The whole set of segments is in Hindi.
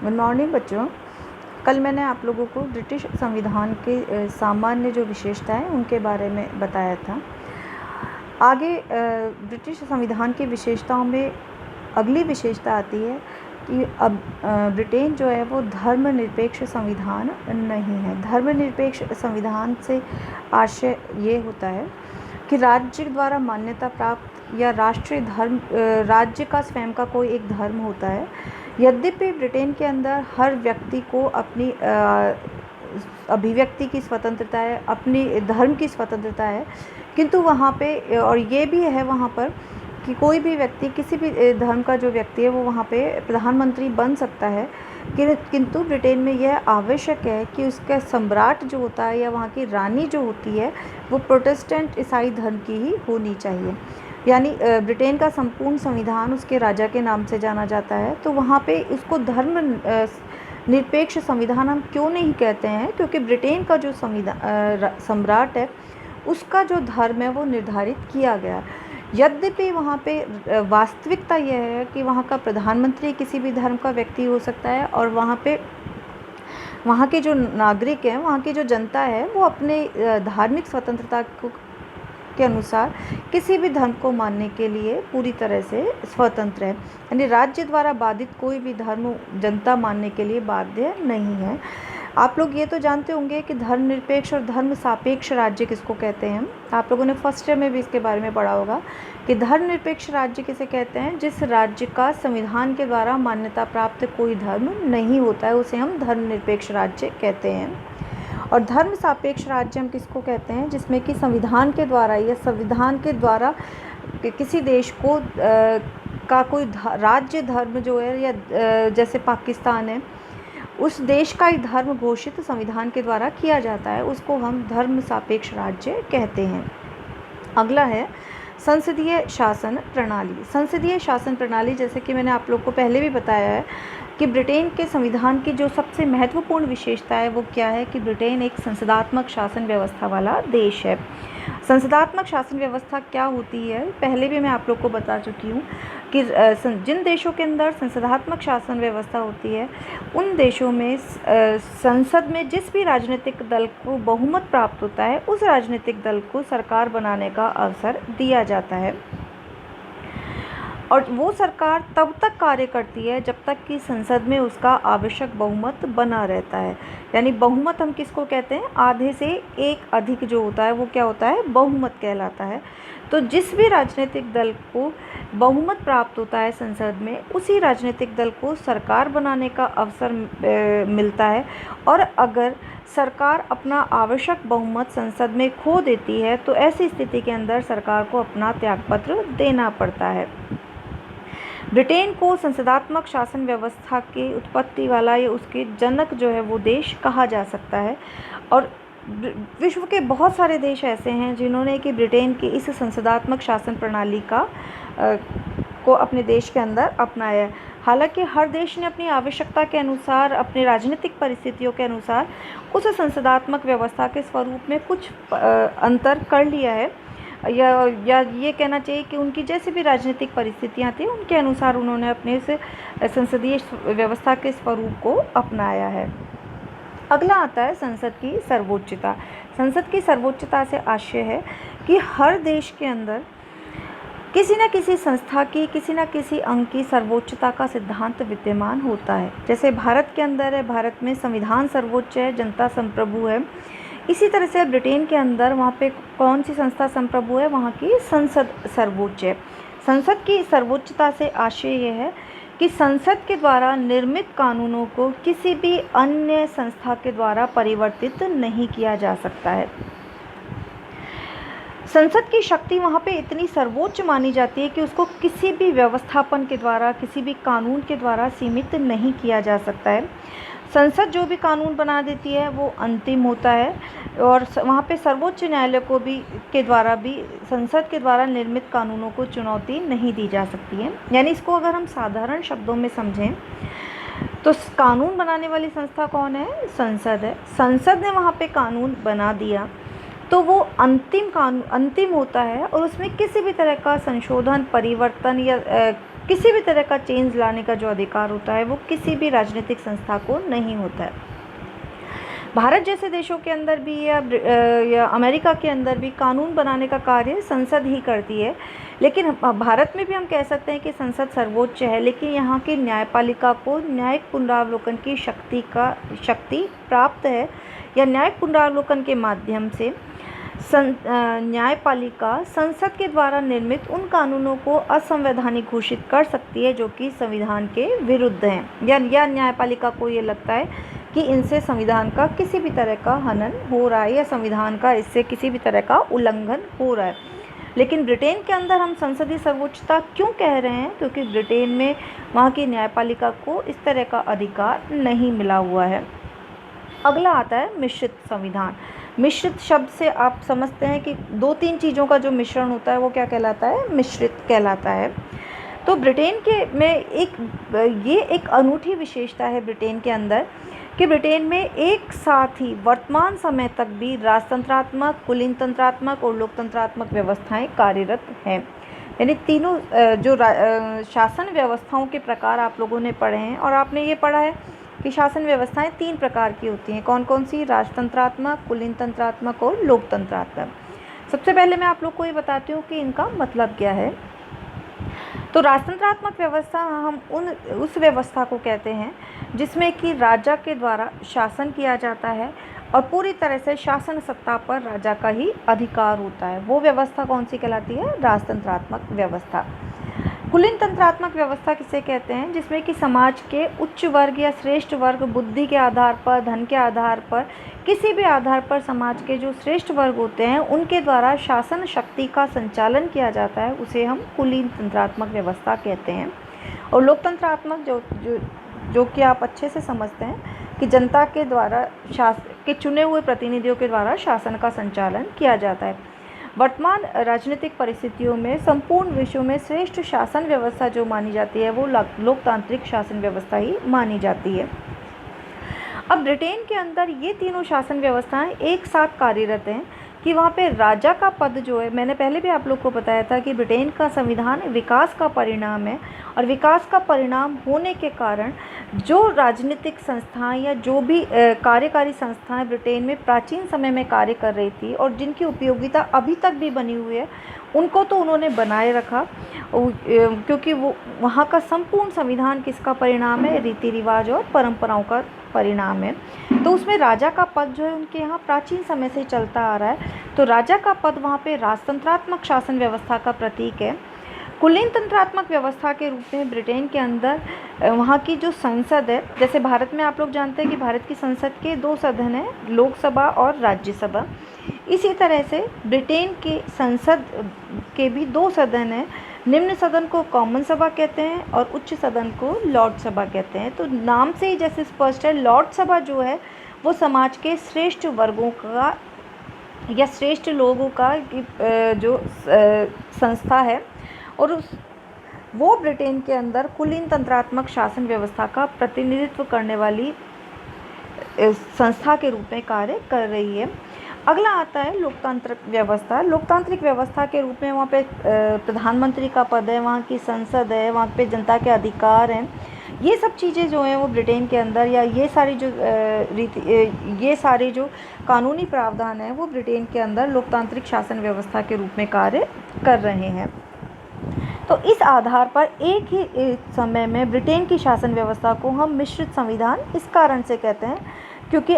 गुड मॉर्निंग बच्चों। कल मैंने आप लोगों को ब्रिटिश संविधान के सामान्य जो विशेषताएं उनके बारे में बताया था। आगे ब्रिटिश संविधान की विशेषताओं में अगली विशेषता आती है कि अब ब्रिटेन जो है वो धर्मनिरपेक्ष संविधान नहीं है। धर्मनिरपेक्ष संविधान से आशय ये होता है कि राज्य द्वारा मान्यता प्राप्त या राष्ट्रीय धर्म राज्य का स्वयं का कोई एक धर्म होता है। यद्यपि ब्रिटेन के अंदर हर व्यक्ति को अपनी अभिव्यक्ति की स्वतंत्रता है, अपनी धर्म की स्वतंत्रता है, किंतु वहाँ पे और ये भी है वहाँ पर कि कोई भी व्यक्ति किसी भी धर्म का जो व्यक्ति है वो वहाँ पे प्रधानमंत्री बन सकता है। किंतु ब्रिटेन में यह आवश्यक है कि उसका सम्राट जो होता है या वहाँ की रानी जो होती है वो प्रोटेस्टेंट ईसाई धर्म की ही होनी चाहिए। यानी ब्रिटेन का संपूर्ण संविधान उसके राजा के नाम से जाना जाता है। तो वहाँ पे उसको धर्म निरपेक्ष संविधान हम क्यों नहीं कहते हैं? क्योंकि ब्रिटेन का जो सम्राट है उसका जो धर्म है वो निर्धारित किया गया। यद्यपि वहाँ पे वास्तविकता यह है कि वहाँ का प्रधानमंत्री किसी भी धर्म का व्यक्ति हो सकता है और वहाँ पे वहाँ के जो नागरिक हैं, वहाँ की जो जनता है वो अपने धार्मिक स्वतंत्रता के अनुसार किसी भी धर्म को मानने के लिए पूरी तरह से स्वतंत्र है। यानी राज्य द्वारा बाधित कोई भी धर्म जनता मानने के लिए बाध्य नहीं है। आप लोग ये तो जानते होंगे कि धर्मनिरपेक्ष और धर्म सापेक्ष राज्य किसको कहते हैं। आप लोगों ने फर्स्ट ईयर में भी इसके बारे में पढ़ा होगा कि धर्मनिरपेक्ष राज्य किसे कहते हैं? जिस राज्य का संविधान के द्वारा मान्यता प्राप्त कोई धर्म नहीं होता है उसे हम धर्मनिरपेक्ष राज्य कहते हैं। और धर्म सापेक्ष राज्य हम किसको कहते हैं? जिसमें कि संविधान के द्वारा या संविधान के द्वारा किसी देश को का कोई राज्य धर्म जो है या जैसे पाकिस्तान है उस देश का ही धर्म घोषित संविधान के द्वारा किया जाता है, उसको हम धर्म सापेक्ष राज्य कहते हैं। अगला है संसदीय शासन प्रणाली। संसदीय शासन प्रणाली, जैसे कि मैंने आप लोग को पहले भी बताया है कि ब्रिटेन के संविधान की जो सबसे महत्वपूर्ण विशेषता है वो क्या है कि ब्रिटेन एक संसदात्मक शासन व्यवस्था वाला देश है। संसदात्मक शासन व्यवस्था क्या होती है पहले भी मैं आप लोग को बता चुकी हूँ कि जिन देशों के अंदर संसदात्मक शासन व्यवस्था होती है उन देशों में संसद में जिस भी राजनीतिक दल को बहुमत प्राप्त होता है उस राजनीतिक दल को सरकार बनाने का अवसर दिया जाता है और वो सरकार तब तक कार्य करती है जब तक कि संसद में उसका आवश्यक बहुमत बना रहता है। यानी बहुमत हम किसको कहते हैं? आधे से एक अधिक जो होता है वो क्या होता है? बहुमत कहलाता है। तो जिस भी राजनीतिक दल को बहुमत प्राप्त होता है संसद में उसी राजनीतिक दल को सरकार बनाने का अवसर मिलता है और अगर सरकार अपना आवश्यक बहुमत संसद में खो देती है तो ऐसी स्थिति के अंदर सरकार को अपना त्यागपत्र देना पड़ता है। ब्रिटेन को संसदात्मक शासन व्यवस्था की उत्पत्ति वाला या उसके जनक जो है वो देश कहा जा सकता है और विश्व के बहुत सारे देश ऐसे हैं जिन्होंने कि ब्रिटेन की इस संसदात्मक शासन प्रणाली को अपने देश के अंदर अपनाया है। हालांकि हर देश ने अपनी आवश्यकता के अनुसार, अपनी राजनीतिक परिस्थितियों के अनुसार उस संसदात्मक व्यवस्था के स्वरूप में कुछ अंतर कर लिया है या ये कहना चाहिए कि उनकी जैसी भी राजनीतिक परिस्थितियां थी उनके अनुसार उन्होंने अपने इस संसदीय व्यवस्था के स्वरूप को अपनाया है। अगला आता है संसद की सर्वोच्चता। संसद की सर्वोच्चता से आशय है कि हर देश के अंदर किसी न किसी संस्था की किसी न किसी अंग की सर्वोच्चता का सिद्धांत विद्यमान होता है। जैसे भारत के अंदर है, भारत में संविधान सर्वोच्च है, जनता संप्रभु है। इसी तरह से ब्रिटेन के अंदर वहाँ पे कौन सी संस्था संप्रभु है? वहाँ की संसद सर्वोच्च है। संसद की सर्वोच्चता से आशय यह है कि संसद के द्वारा निर्मित कानूनों को किसी भी अन्य संस्था के द्वारा परिवर्तित नहीं किया जा सकता है। संसद की शक्ति वहाँ पे इतनी सर्वोच्च मानी जाती है कि उसको किसी भी व्यवस्थापन के द्वारा, किसी भी कानून के द्वारा सीमित नहीं किया जा सकता है। संसद जो भी कानून बना देती है वो अंतिम होता है और वहाँ पे सर्वोच्च न्यायालय को भी के द्वारा भी संसद के द्वारा निर्मित कानूनों को चुनौती नहीं दी जा सकती है। यानी इसको अगर हम साधारण शब्दों में समझें तो कानून बनाने वाली संस्था कौन है? संसद है। संसद ने वहाँ पे कानून बना दिया तो वो अंतिम होता है और उसमें किसी भी तरह का संशोधन, परिवर्तन या किसी भी तरह का चेंज लाने का जो अधिकार होता है वो किसी भी राजनीतिक संस्था को नहीं होता है। भारत जैसे देशों के अंदर भी या अमेरिका के अंदर भी कानून बनाने का कार्य संसद ही करती है, लेकिन भारत में भी हम कह सकते हैं कि संसद सर्वोच्च है, लेकिन यहाँ की न्यायपालिका को न्यायिक पुनरावलोकन की शक्ति प्राप्त है, या न्यायिक पुनरावलोकन के माध्यम से न्यायपालिका संसद के द्वारा निर्मित उन कानूनों को असंवैधानिक घोषित कर सकती है जो कि संविधान के विरुद्ध हैं, या न्यायपालिका को ये लगता है कि इनसे संविधान का किसी भी तरह का हनन हो रहा है या संविधान का इससे किसी भी तरह का उल्लंघन हो रहा है। लेकिन ब्रिटेन के अंदर हम संसदीय सर्वोच्चता क्यों कह रहे हैं? क्योंकि ब्रिटेन में वहाँ की न्यायपालिका को इस तरह का अधिकार नहीं मिला हुआ है। अगला आता है मिश्रित संविधान। मिश्रित शब्द से आप समझते हैं कि 2-3 चीज़ों का जो मिश्रण होता है वो क्या कहलाता है? मिश्रित कहलाता है। तो ब्रिटेन के में ये एक अनूठी विशेषता है ब्रिटेन के अंदर कि ब्रिटेन में एक साथ ही वर्तमान समय तक भी राजतंत्रात्मक, कुलीनतंत्रात्मक और लोकतंत्रात्मक व्यवस्थाएं कार्यरत हैं। यानी तीनों जो शासन व्यवस्थाओं के प्रकार आप लोगों ने पढ़े हैं, और आपने ये पढ़ा है कि शासन व्यवस्थाएं 3 प्रकार की होती हैं। कौन कौन सी? राजतंत्रात्मक, कुलीनतंत्रात्मक और लोकतंत्रात्मक। सबसे पहले मैं आप लोग को ये बताती हूँ कि इनका मतलब क्या है। तो राजतंत्रात्मक व्यवस्था हम उस व्यवस्था को कहते हैं जिसमें कि राजा के द्वारा शासन किया जाता है और पूरी तरह से शासन सत्ता पर राजा का ही अधिकार होता है। वो व्यवस्था कौन सी कहलाती है? राजतंत्रात्मक व्यवस्था। कुलीनतंत्रात्मक व्यवस्था किसे कहते हैं? जिसमें कि समाज के उच्च वर्ग या श्रेष्ठ वर्ग बुद्धि के आधार पर, धन के आधार पर, किसी भी आधार पर समाज के जो श्रेष्ठ वर्ग होते हैं उनके द्वारा शासन शक्ति का संचालन किया जाता है, उसे हम कुलीनतंत्रात्मक व्यवस्था कहते हैं। और लोकतंत्रात्मक जो कि आप अच्छे से समझते हैं कि जनता के द्वारा के चुने हुए प्रतिनिधियों के द्वारा शासन का संचालन किया जाता है। वर्तमान राजनीतिक परिस्थितियों में संपूर्ण विश्व में श्रेष्ठ शासन व्यवस्था जो मानी जाती है वो लोकतांत्रिक शासन व्यवस्था ही मानी जाती है। अब ब्रिटेन के अंदर ये तीनों शासन व्यवस्थाएं एक साथ कार्यरत हैं कि वहाँ पे राजा का पद जो है, मैंने पहले भी आप लोग को बताया था कि ब्रिटेन का संविधान विकास का परिणाम है, और विकास का परिणाम होने के कारण जो राजनीतिक संस्थाएं या जो भी कार्यकारी संस्थाएं ब्रिटेन में प्राचीन समय में कार्य कर रही थी और जिनकी उपयोगिता अभी तक भी बनी हुई है, उनको तो उन्होंने बनाए रखा, क्योंकि वो वहाँ का संपूर्ण संविधान किसका परिणाम है? रीति रिवाज और परंपराओं का परिणाम है। तो उसमें राजा का पद जो है उनके यहाँ प्राचीन समय से चलता आ रहा है। तो राजा का पद वहाँ पे राजतंत्रात्मक शासन व्यवस्था का प्रतीक है। कुलीनतंत्रात्मक व्यवस्था के रूप में ब्रिटेन के अंदर वहाँ की जो संसद है, जैसे भारत में आप लोग जानते हैं कि भारत की संसद के 2 सदन हैं, लोकसभा और राज्यसभा। इसी तरह से ब्रिटेन की संसद के भी 2 सदन हैं। निम्न सदन को कॉमन सभा कहते हैं और उच्च सदन को लॉर्ड सभा कहते हैं। तो नाम से ही जैसे स्पष्ट है, लॉर्ड सभा जो है वो समाज के श्रेष्ठ वर्गों का या श्रेष्ठ लोगों का जो संस्था है, और वो ब्रिटेन के अंदर कुलीनतंत्रात्मक शासन व्यवस्था का प्रतिनिधित्व करने वाली संस्था के रूप में कार्य कर रही है। अगला आता है लोकतांत्रिक व्यवस्था। लोकतांत्रिक व्यवस्था के रूप में वहाँ पे प्रधानमंत्री का पद है, वहाँ की संसद है, वहाँ पे जनता के अधिकार हैं। ये सब चीज़ें जो हैं वो ब्रिटेन के अंदर, या ये सारे जो कानूनी प्रावधान हैं वो ब्रिटेन के अंदर लोकतांत्रिक शासन व्यवस्था के रूप में कार्य कर रहे हैं। तो इस आधार पर एक ही समय में ब्रिटेन की शासन व्यवस्था को हम मिश्रित संविधान इस कारण से कहते हैं क्योंकि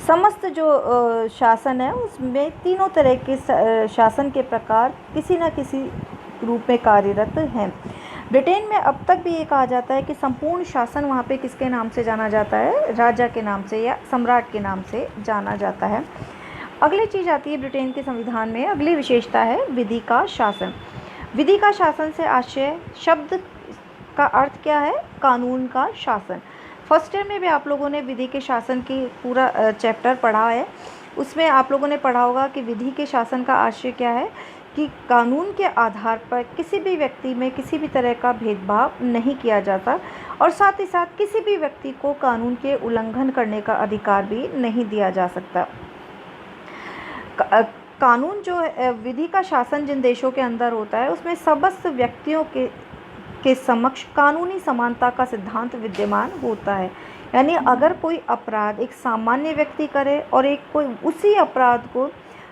समस्त जो शासन है उसमें तीनों तरह के शासन के प्रकार किसी न किसी रूप में कार्यरत हैं। ब्रिटेन में अब तक भी ये कहा जाता है कि संपूर्ण शासन वहाँ पे किसके नाम से जाना जाता है? राजा के नाम से या सम्राट के नाम से जाना जाता है। अगली चीज़ आती है ब्रिटेन के संविधान में, अगली विशेषता है विधि का शासन। विधि का शासन से आशय शब्द का अर्थ क्या है? कानून का शासन। फर्स्ट ईयर में भी आप लोगों ने विधि के शासन की पूरा चैप्टर पढ़ा है। उसमें आप लोगों ने पढ़ा होगा कि विधि के शासन का आशय क्या है कि कानून के आधार पर किसी भी व्यक्ति में किसी भी तरह का भेदभाव नहीं किया जाता, और साथ ही साथ किसी भी व्यक्ति को कानून के उल्लंघन करने का अधिकार भी नहीं दिया जा सकता। कानून जो है, विधि का शासन जिन देशों के अंदर होता है उसमें समस्त व्यक्तियों के समक्ष कानूनी समानता का सिद्धांत विद्यमान होता है। यानी अगर कोई अपराध एक सामान्य व्यक्ति करे और एक कोई उसी अपराध को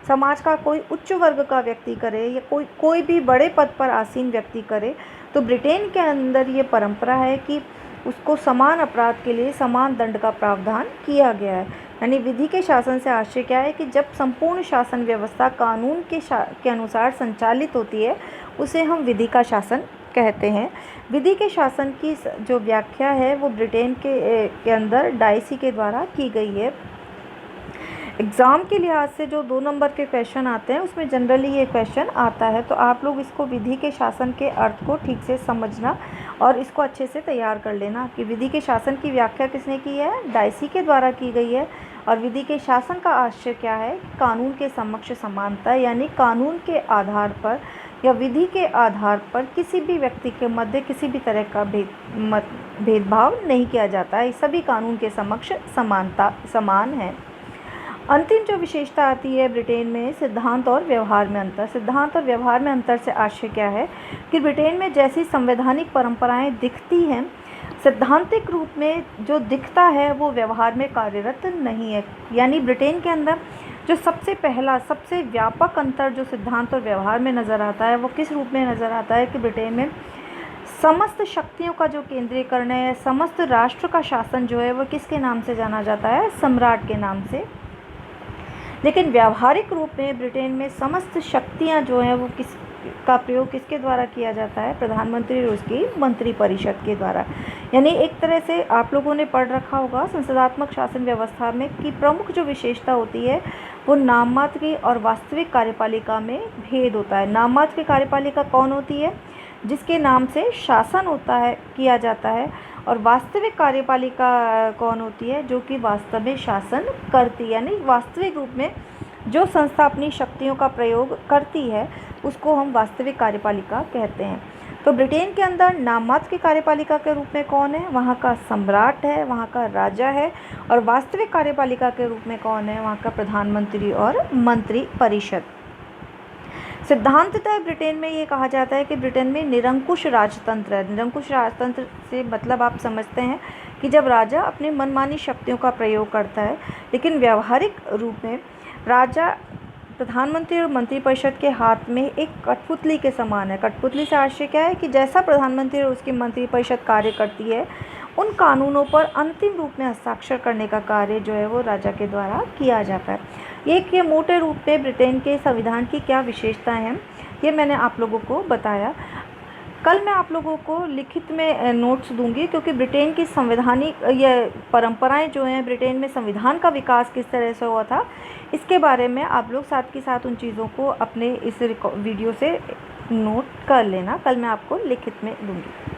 समाज का कोई उच्च वर्ग का व्यक्ति करे या कोई भी बड़े पद पर आसीन व्यक्ति करे, तो ब्रिटेन के अंदर ये परंपरा है कि उसको समान अपराध के लिए समान दंड का प्रावधान किया गया है। यानी विधि के शासन से आशय क्या है कि जब संपूर्ण शासन व्यवस्था कानून के अनुसार संचालित होती है, उसे हम विधि का शासन कहते हैं। विधि के शासन की जो व्याख्या है वो ब्रिटेन के अंदर डाइसी के द्वारा की गई है। एग्ज़ाम के लिहाज से जो 2 नंबर के क्वेश्चन आते हैं उसमें जनरली ये क्वेश्चन आता है, तो आप लोग इसको विधि के शासन के अर्थ को ठीक से समझना और इसको अच्छे से तैयार कर लेना कि विधि के शासन की व्याख्या किसने की है, डाइसी के द्वारा की गई है। और विधि के शासन का आशय क्या है, कानून के समक्ष समानता, यानी कानून के आधार पर या विधि के आधार पर किसी भी व्यक्ति के मध्य किसी भी तरह का भेदभाव नहीं किया जाता है, सभी कानून के समक्ष समान है। अंतिम जो विशेषता आती है ब्रिटेन में, सिद्धांत और व्यवहार में अंतर। सिद्धांत और व्यवहार में अंतर से आशय क्या है कि ब्रिटेन में जैसी संवैधानिक परंपराएं दिखती हैं, सैद्धांतिक रूप में जो दिखता है वो व्यवहार में कार्यरत नहीं है। यानी ब्रिटेन के अंदर जो सबसे पहला सबसे व्यापक अंतर जो सिद्धांत और व्यवहार में नज़र आता है वो किस रूप में नज़र आता है कि ब्रिटेन में समस्त शक्तियों का जो केंद्रीकरण है, समस्त राष्ट्र का शासन जो है वो किसके नाम से जाना जाता है, सम्राट के नाम से। लेकिन व्यावहारिक रूप में ब्रिटेन में समस्त शक्तियां जो हैं वो किसका प्रयोग किसके द्वारा किया जाता है, प्रधानमंत्री और उसकी मंत्रिपरिषद के द्वारा। यानी एक तरह से आप लोगों ने पढ़ रखा होगा संसदात्मक शासन व्यवस्था में कि प्रमुख जो विशेषता होती है वो नाम मात्र की और वास्तविक कार्यपालिका में भेद होता है। नाम मात्र की कार्यपालिका कौन होती है, जिसके नाम से शासन होता है किया जाता है, और वास्तविक कार्यपालिका कौन होती है, जो कि वास्तव में शासन करती है। यानी वास्तविक रूप में जो संस्था अपनी शक्तियों का प्रयोग करती है उसको हम वास्तविक कार्यपालिका कहते हैं। तो ब्रिटेन के अंदर नाम मात्र की कार्यपालिका के रूप में कौन है, वहाँ का सम्राट है, वहाँ का राजा है, और वास्तविक कार्यपालिका के रूप में कौन है, वहाँ का प्रधानमंत्री और मंत्री परिषद। सिद्धांततः ब्रिटेन में ये कहा जाता है कि ब्रिटेन में निरंकुश राजतंत्र है। निरंकुश राजतंत्र से मतलब आप समझते हैं कि जब राजा अपनी मनमानी शक्तियों का प्रयोग करता है, लेकिन व्यावहारिक रूप में राजा प्रधानमंत्री और मंत्रिपरिषद के हाथ में एक कठपुतली के समान है। कठपुतली से आशय क्या है कि जैसा प्रधानमंत्री और उसकी मंत्रिपरिषद कार्य करती है, उन कानूनों पर अंतिम रूप में हस्ताक्षर करने का कार्य जो है वो राजा के द्वारा किया जाता है। ये मोटे रूप में ब्रिटेन के संविधान की क्या विशेषताएं हैं ये मैंने आप लोगों को बताया। कल मैं आप लोगों को लिखित में नोट्स दूंगी, क्योंकि ब्रिटेन की संवैधानिक ये परंपराएं जो हैं, ब्रिटेन में संविधान का विकास किस तरह से हुआ था, इसके बारे में आप लोग साथ के साथ उन चीज़ों को अपने इस वीडियो से नोट कर लेना। कल मैं आपको लिखित में दूंगी।